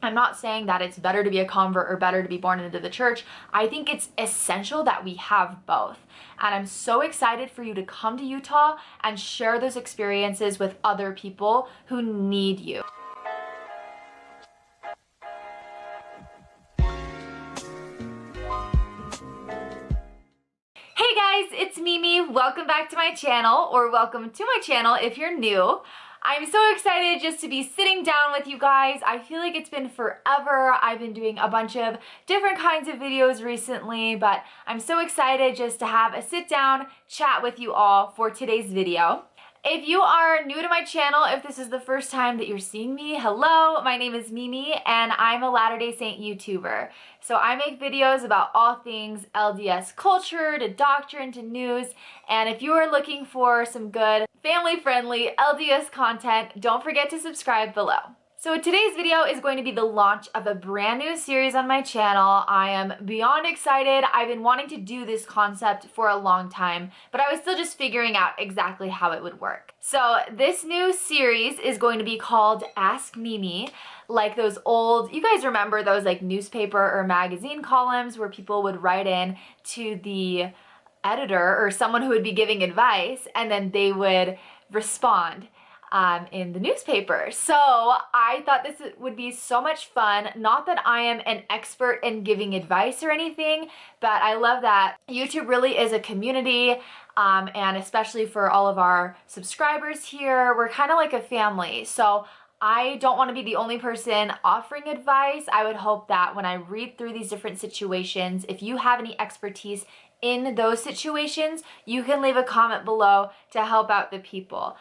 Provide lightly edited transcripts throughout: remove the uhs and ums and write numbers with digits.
I'm not saying that it's better to be a convert or better to be born into the church. I think it's essential that we have both. And I'm so excited for you to come to Utah and share those experiences with other people who need you. Hey guys, it's Mimi. Welcome back to my channel, or welcome to my channel if you're new. I'm so excited just to be sitting down with you guys. I feel like it's been forever. I've been doing a bunch of different kinds of videos recently, but I'm so excited just to have a sit down chat with you all for today's video. If you are new to my channel, if this is the first time that you're seeing me, hello, my name is Mimi and I'm a Latter-day Saint YouTuber. So I make videos about all things LDS culture, to doctrine, to news, and if you are looking for some good family-friendly LDS content, don't forget to subscribe below. So today's video is going to be the launch of a brand new series on my channel. I am beyond excited. I've been wanting to do this concept for a long time, but I was still just figuring out exactly how it would work. So this new series is going to be called Ask Mimi, like those old, you guys remember those like newspaper or magazine columns where people would write in to the editor or someone who would be giving advice, and then they would respond in the newspaper. So I thought this would be so much fun. Not that I am an expert in giving advice or anything, but I love that YouTube really is a community, and especially for all of our subscribers here, we're kind of like a family. So I don't want to be the only person offering advice. I would hope that when I read through these different situations, if you have any expertise in those situations, you can leave a comment below to help out the people.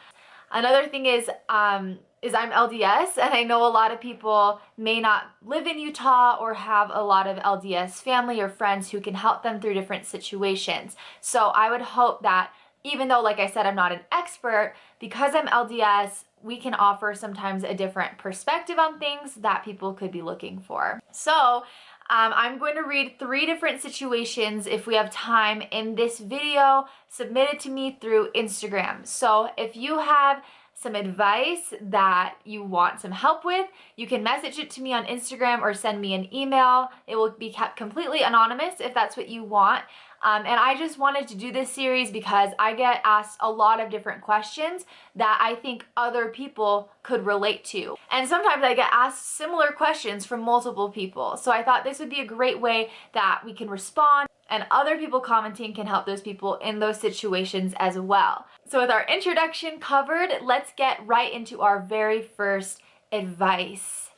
Another thing is I'm LDS, and I know a lot of people may not live in Utah or have a lot of LDS family or friends who can help them through different situations. So I would hope that even though, like I said, I'm not an expert, because I'm LDS, we can offer sometimes a different perspective on things that people could be looking for. So I'm going to read 3 different situations if we have time in this video submitted to me through Instagram. So if you have some advice that you want some help with, you can message it to me on Instagram or send me an email. It will be kept completely anonymous if that's what you want. And I just wanted to do this series because I get asked a lot of different questions that I think other people could relate to. And sometimes I get asked similar questions from multiple people. So I thought this would be a great way that we can respond, and other people commenting can help those people in those situations as well. So with our introduction covered, let's get right into our very first advice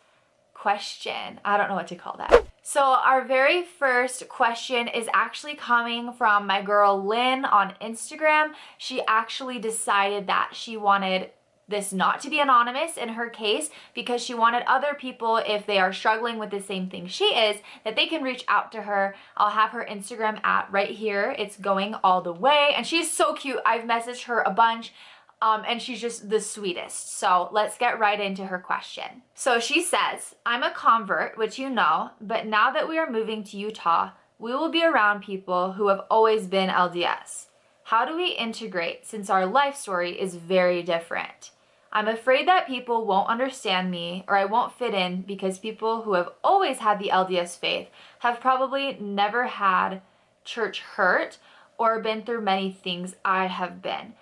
question. I don't know what to call that. So our very first question is actually coming from my girl Lynn on Instagram. She actually decided that she wanted this not to be anonymous in her case because she wanted other people, if they are struggling with the same thing she is, that they can reach out to her. I'll have her Instagram right here. It's going all the way, and she's so cute. I've messaged her a bunch. And she's just the sweetest. So let's get right into her question. So she says, I'm a convert, which you know, but now that we are moving to Utah, we will be around people who have always been LDS. How do we integrate since our life story is very different? I'm afraid that people won't understand me, or I won't fit in because people who have always had the LDS faith have probably never had church hurt or been through many things I have been.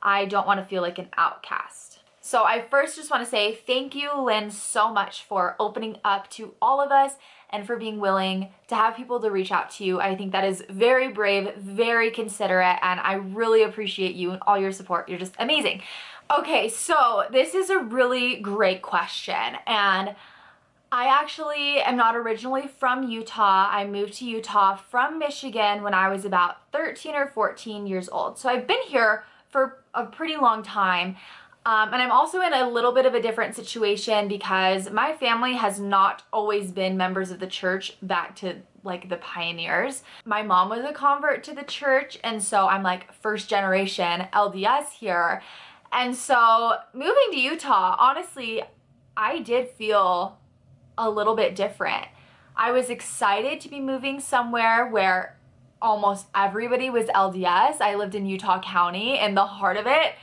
I don't want to feel like an outcast. So I first just want to say thank you, Lynn, so much for opening up to all of us and for being willing to have people to reach out to you. I think that is very brave, very considerate, and I really appreciate you and all your support. You're just amazing. Okay, so this is a really great question, and I actually am not originally from Utah. I moved to Utah from Michigan when I was about 13 or 14 years old. So I've been here for a pretty long time. And I'm also in a little bit of a different situation because my family has not always been members of the church back to like the pioneers. My mom was a convert to the church, and so I'm like first generation LDS here. And so moving to Utah, honestly, I did feel a little bit different. I was excited to be moving somewhere where almost everybody was LDS. I lived in Utah County in the heart of it.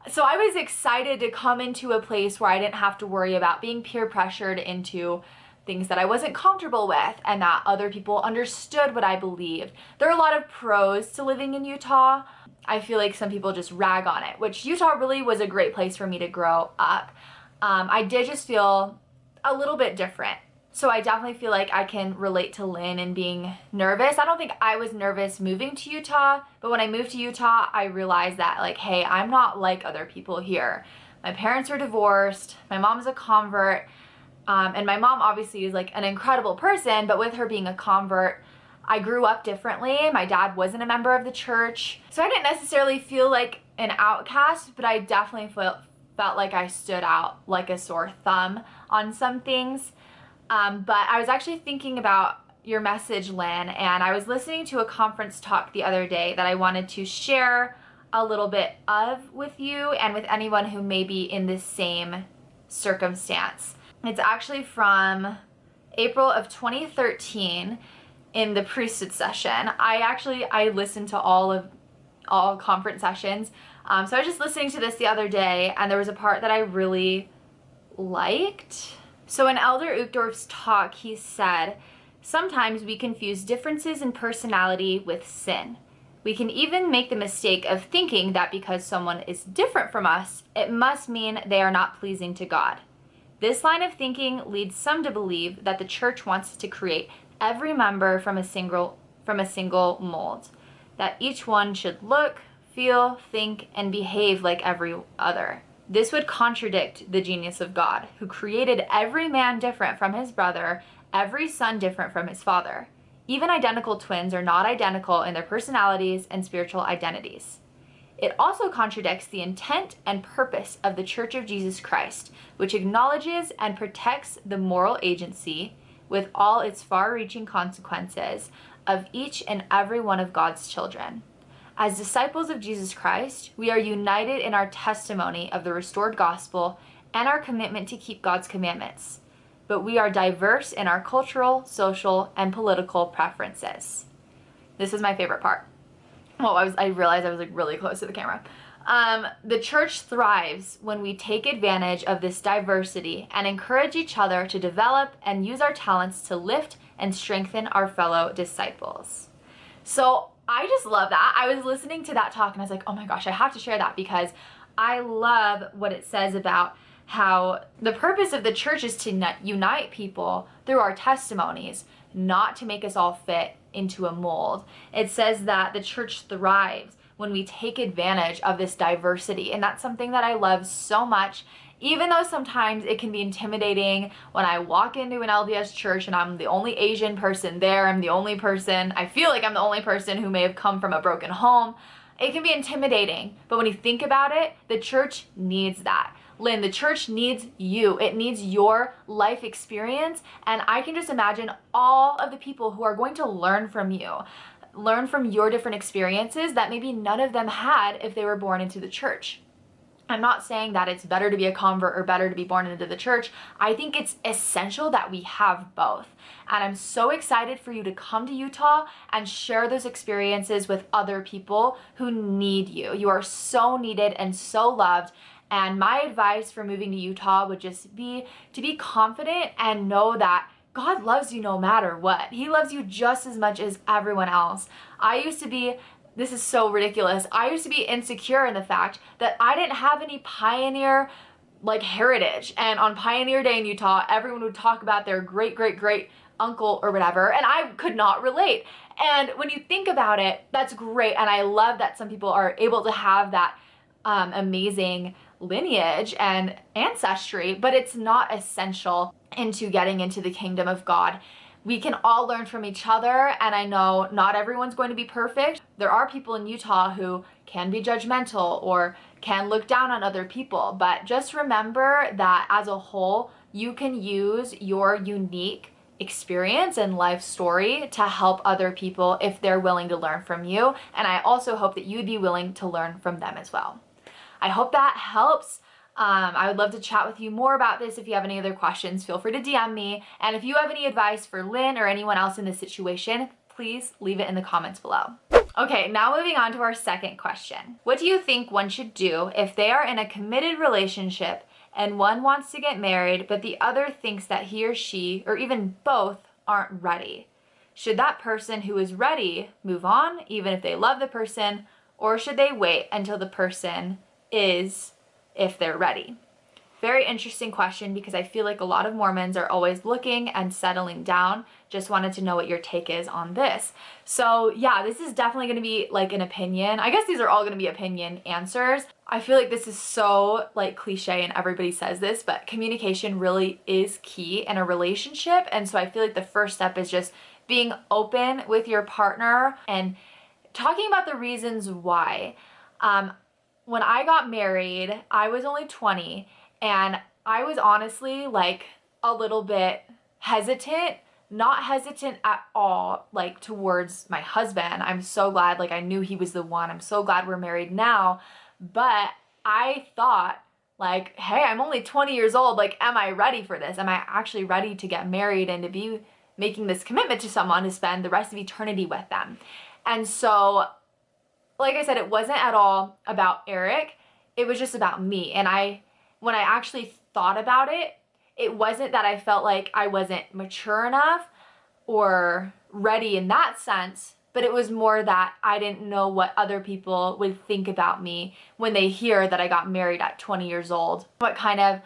So I was excited to come into a place where I didn't have to worry about being peer pressured into things that I wasn't comfortable with and that other people understood what I believed. There are a lot of pros to living in Utah. I feel like some people just rag on it, which Utah really was a great place for me to grow up. I did just feel a little bit different. So I definitely feel like I can relate to Lynn in being nervous. I don't think I was nervous moving to Utah, but when I moved to Utah, I realized that like, hey, I'm not like other people here. My parents were divorced, my mom's a convert, and my mom obviously is like an incredible person, but with her being a convert, I grew up differently. My dad wasn't a member of the church, so I didn't necessarily feel like an outcast, but I definitely felt like I stood out like a sore thumb on some things. But I was actually thinking about your message, Lynn, and I was listening to a conference talk the other day that I wanted to share a little bit of with you and with anyone who may be in the same circumstance. It's actually from April of 2013 in the priesthood session. I listened to all conference sessions. So I was just listening to this the other day, and there was a part that I really liked. So in Elder Uchtdorf's talk, he said, sometimes we confuse differences in personality with sin. We can even make the mistake of thinking that because someone is different from us, it must mean they are not pleasing to God. This line of thinking leads some to believe that the church wants to create every member from a single mold, that each one should look, feel, think, and behave like every other. This would contradict the genius of God, who created every man different from his brother, every son different from his father. Even identical twins are not identical in their personalities and spiritual identities. It also contradicts the intent and purpose of the Church of Jesus Christ, which acknowledges and protects the moral agency, with all its far-reaching consequences, of each and every one of God's children. As disciples of Jesus Christ, we are united in our testimony of the restored gospel and our commitment to keep God's commandments, but we are diverse in our cultural, social, and political preferences. This is my favorite part. Well, I realized I was like really close to the camera. The church thrives when we take advantage of this diversity and encourage each other to develop and use our talents to lift and strengthen our fellow disciples. So I just love that. I was listening to that talk and I was like, oh my gosh, I have to share that because I love what it says about how the purpose of the church is to unite people through our testimonies, not to make us all fit into a mold. It says that the church thrives when we take advantage of this diversity, and that's something that I love so much, even though sometimes it can be intimidating when I walk into an LDS church and I'm the only Asian person there. I feel like I'm the only person who may have come from a broken home. It can be intimidating, but when you think about it, the church needs that. Lynn, the church needs you. It needs your life experience, and I can just imagine all of the people who are going to learn from you, learn from your different experiences that maybe none of them had if they were born into the church. I'm not saying that it's better to be a convert or better to be born into the church. I think it's essential that we have both. And I'm so excited for you to come to Utah and share those experiences with other people who need you. You are so needed and so loved. And my advice for moving to Utah would just be to be confident and know that God loves you no matter what. He loves you just as much as everyone else. This is so ridiculous. I used to be insecure in the fact that I didn't have any pioneer heritage. And on Pioneer Day in Utah, everyone would talk about their great uncle or whatever, and I could not relate. And when you think about it, that's great. And I love that some people are able to have that amazing lineage and ancestry, but it's not essential into getting into the kingdom of God. We can all learn from each other, and I know not everyone's going to be perfect. There are people in Utah who can be judgmental or can look down on other people, but just remember that as a whole, you can use your unique experience and life story to help other people if they're willing to learn from you, and I also hope that you'd be willing to learn from them as well. I hope that helps. I would love to chat with you more about this. If you have any other questions, feel free to DM me. And if you have any advice for Lynn or anyone else in this situation, please leave it in the comments below. Okay, now moving on to our second question. What do you think one should do if they are in a committed relationship and one wants to get married, but the other thinks that he or she, or even both, aren't ready. Should that person who is ready move on, even if they love the person, or should they wait until the person is, if they're ready? Very interesting question, because I feel like a lot of Mormons are always looking and settling down. Just wanted to know what your take is on this. So yeah, this is definitely going to be like an opinion. I guess these are all going to be opinion answers. I feel like this is so like cliche and everybody says this, but communication really is key in a relationship. And so I feel like the first step is just being open with your partner and talking about the reasons why. When I got married, I was only 20, and I was honestly like a little bit hesitant, not hesitant at all, like towards my husband. I'm so glad, like I knew he was the one. I'm so glad we're married now. But I thought like, hey, I'm only 20 years old. Like, am I ready for this? Am I actually ready to get married and to be making this commitment to someone to spend the rest of eternity with them? And so, like I said, it wasn't at all about Eric. It was just about me. And when I actually thought about it, it wasn't that I felt like I wasn't mature enough or ready in that sense, but it was more that I didn't know what other people would think about me when they hear that I got married at 20 years old. What kind of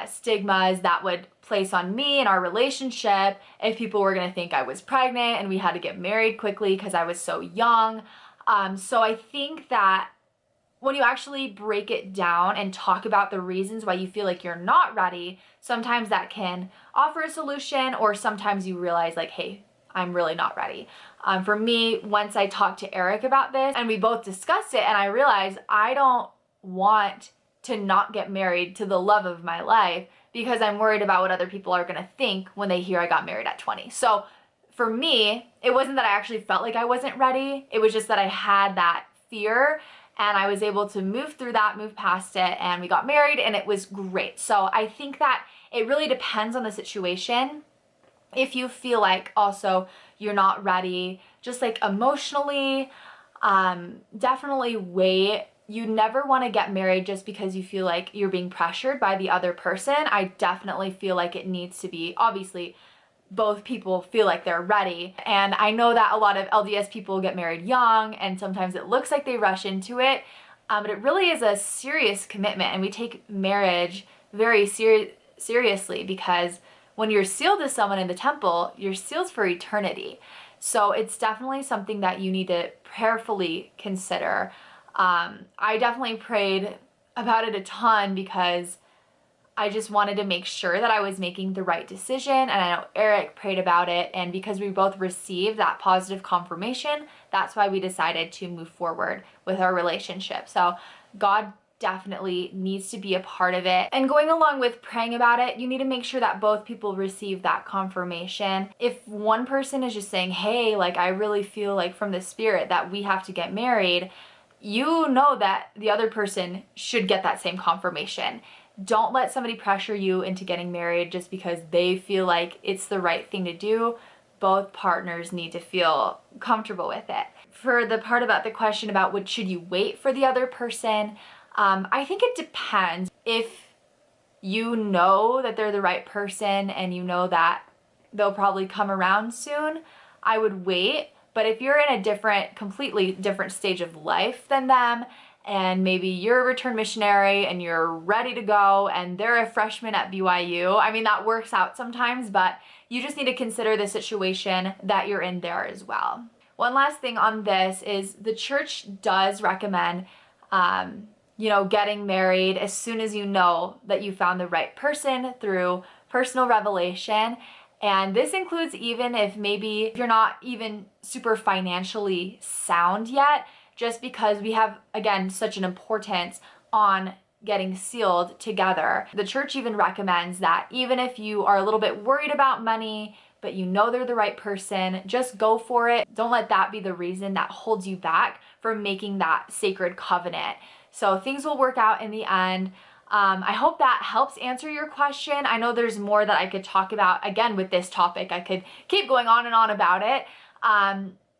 stigmas that would place on me and our relationship, if people were gonna think I was pregnant and we had to get married quickly because I was so young. So I think that when you actually break it down and talk about the reasons why you feel like you're not ready, sometimes that can offer a solution, or sometimes you realize like, hey, I'm really not ready. For me, once I talked to Eric about this and we both discussed it, and I realized I don't want to not get married to the love of my life because I'm worried about what other people are gonna think when they hear I got married at 20. So for me, it wasn't that I actually felt like I wasn't ready. It was just that I had that fear, and I was able to move through that, move past it, and we got married, and it was great. So I think that it really depends on the situation. If you feel like also you're not ready, just like emotionally, definitely wait. You never want to get married just because you feel like you're being pressured by the other person. I definitely feel like it needs to be, obviously, both people feel like they're ready. And I know that a lot of LDS people get married young, and sometimes it looks like they rush into it, but it really is a serious commitment, and we take marriage very seriously, because when you're sealed to someone in the temple, you're sealed for eternity. So it's definitely something that you need to prayerfully consider. I definitely prayed about it a ton because I just wanted to make sure that I was making the right decision, and I know Eric prayed about it, and because we both received that positive confirmation, that's why we decided to move forward with our relationship. So God definitely needs to be a part of it. And going along with praying about it, you need to make sure that both people receive that confirmation. If one person is just saying, hey, like I really feel like from the Spirit that we have to get married, you know that the other person should get that same confirmation. Don't let somebody pressure you into getting married just because they feel like it's the right thing to do. Both partners need to feel comfortable with it. For the part about the question about should you wait for the other person, I think it depends. If you know that they're the right person and you know that they'll probably come around soon, I would wait. But if you're in a completely different stage of life than them, and maybe you're a return missionary and you're ready to go and they're a freshman at BYU, I mean, that works out sometimes, but you just need to consider the situation that you're in there as well. One last thing on this is the church does recommend, getting married as soon as you know that you found the right person through personal revelation. And this includes even if maybe you're not even super financially sound yet, just because we have, again, such an importance on getting sealed together. The church even recommends that even if you are a little bit worried about money, but you know they're the right person, just go for it. Don't let that be the reason that holds you back from making that sacred covenant. So things will work out in the end. I hope that helps answer your question. I know there's more that I could talk about, again, with this topic. I could keep going on and on about it.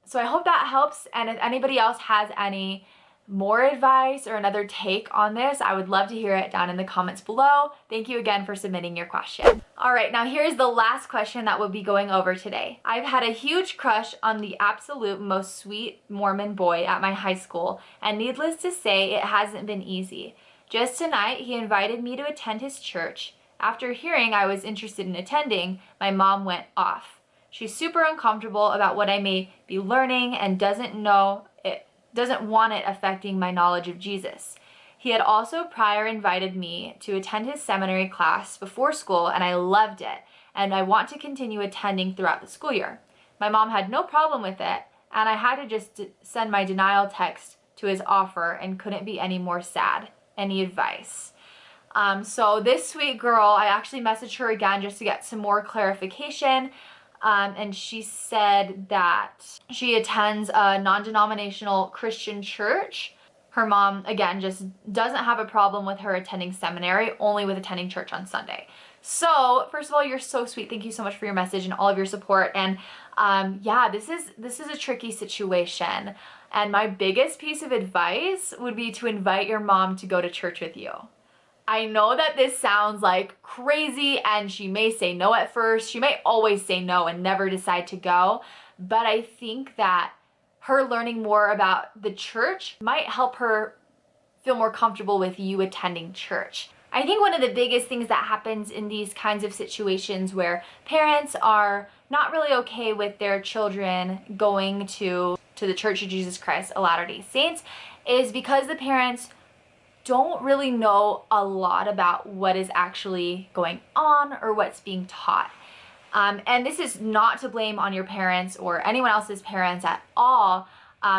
So I hope that helps, and if anybody else has any more advice or another take on this, I would love to hear it down in the comments below. Thank you again for submitting your question. All right, now here's the last question that we'll be going over today. I've had a huge crush on the absolute most sweet Mormon boy at my high school, and needless to say, it hasn't been easy. Just tonight, he invited me to attend his church. After hearing I was interested in attending, my mom went off. She's super uncomfortable about what I may be learning and doesn't want it affecting my knowledge of Jesus. He had also prior invited me to attend his seminary class before school, and I loved it, and I want to continue attending throughout the school year. My mom had no problem with it, and I had to just send my denial text to his offer and couldn't be any more sad. Any advice? So this sweet girl, I actually messaged her again just to get some more clarification. And she said that she attends a non-denominational Christian church. Her mom, again, just doesn't have a problem with her attending seminary, only with attending church on Sunday. So, first of all, you're so sweet. Thank you so much for your message and all of your support. And yeah, this is a tricky situation. And my biggest piece of advice would be to invite your mom to go to church with you. I know that this sounds like crazy and she may say no at first. She may always say no and never decide to go. But I think that her learning more about the church might help her feel more comfortable with you attending church. I think one of the biggest things that happens in these kinds of situations where parents are not really okay with their children going to the Church of Jesus Christ of Latter-day Saints is because the parents don't really know a lot about what is actually going on or what's being taught. And this is not to blame on your parents or anyone else's parents at all.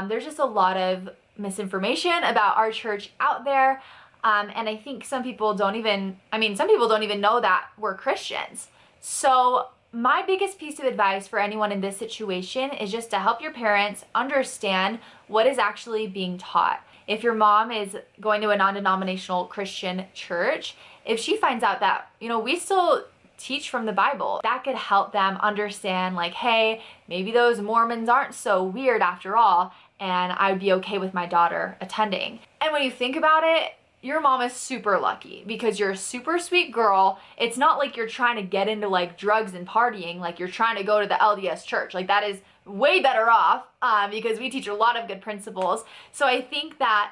There's just a lot of misinformation about our church out there. And I think some people don't even know that we're Christians. So my biggest piece of advice for anyone in this situation is just to help your parents understand what is actually being taught. If your mom is going to a non-denominational Christian church, if she finds out that, we still teach from the Bible, that could help them understand, like, hey, maybe those Mormons aren't so weird after all, and I would be okay with my daughter attending. And when you think about it, your mom is super lucky because you're a super sweet girl. It's not like you're trying to get into like drugs and partying, like you're trying to go to the LDS church. Like that is way better off because we teach a lot of good principles. So I think that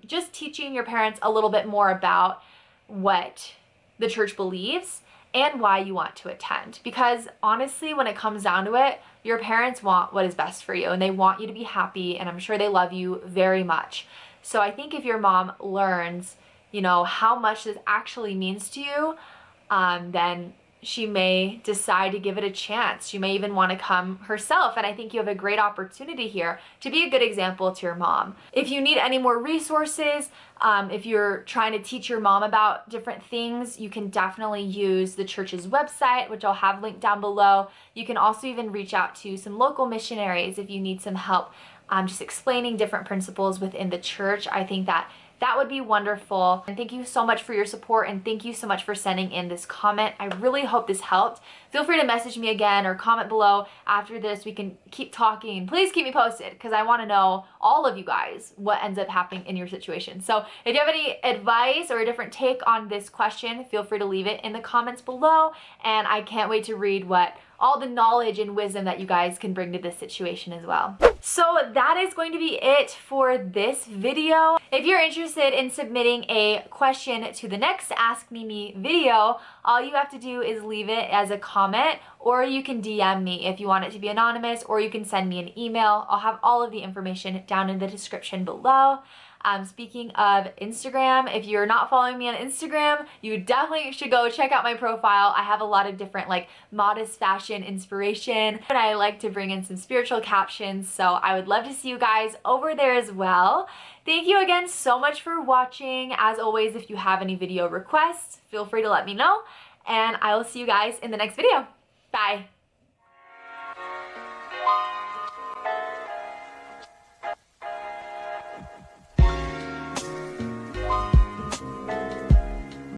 just teaching your parents a little bit more about what the church believes and why you want to attend. Because honestly, when it comes down to it, your parents want what is best for you and they want you to be happy, and I'm sure they love you very much. So I think if your mom learns, how much this actually means to you, then she may decide to give it a chance. She may even want to come herself. And I think you have a great opportunity here to be a good example to your mom. If you need any more resources, if you're trying to teach your mom about different things, you can definitely use the church's website, which I'll have linked down below. You can also even reach out to some local missionaries if you need some help just explaining different principles within the church. I think that would be wonderful. And thank you so much for your support, and thank you so much for sending in this comment. I really hope this helped. Feel free to message me again or comment below after this. We can keep talking. Please keep me posted because I want to know, all of you guys, what ends up happening in your situation. So if you have any advice or a different take on this question, feel free to leave it in the comments below. And I can't wait to read what all the knowledge and wisdom that you guys can bring to this situation as well. So that is going to be it for this video. If you're interested in submitting a question to the next Ask Mimi video, all you have to do is leave it as a comment, or you can DM me if you want it to be anonymous, or you can send me an email. I'll have all of the information down in the description below. Speaking of Instagram, if you're not following me on Instagram, you definitely should go check out my profile. I have a lot of different like modest fashion inspiration, and I like to bring in some spiritual captions, so I would love to see you guys over there as well. Thank you again so much for watching. As always, if you have any video requests, feel free to let me know, and I will see you guys in the next video. Bye.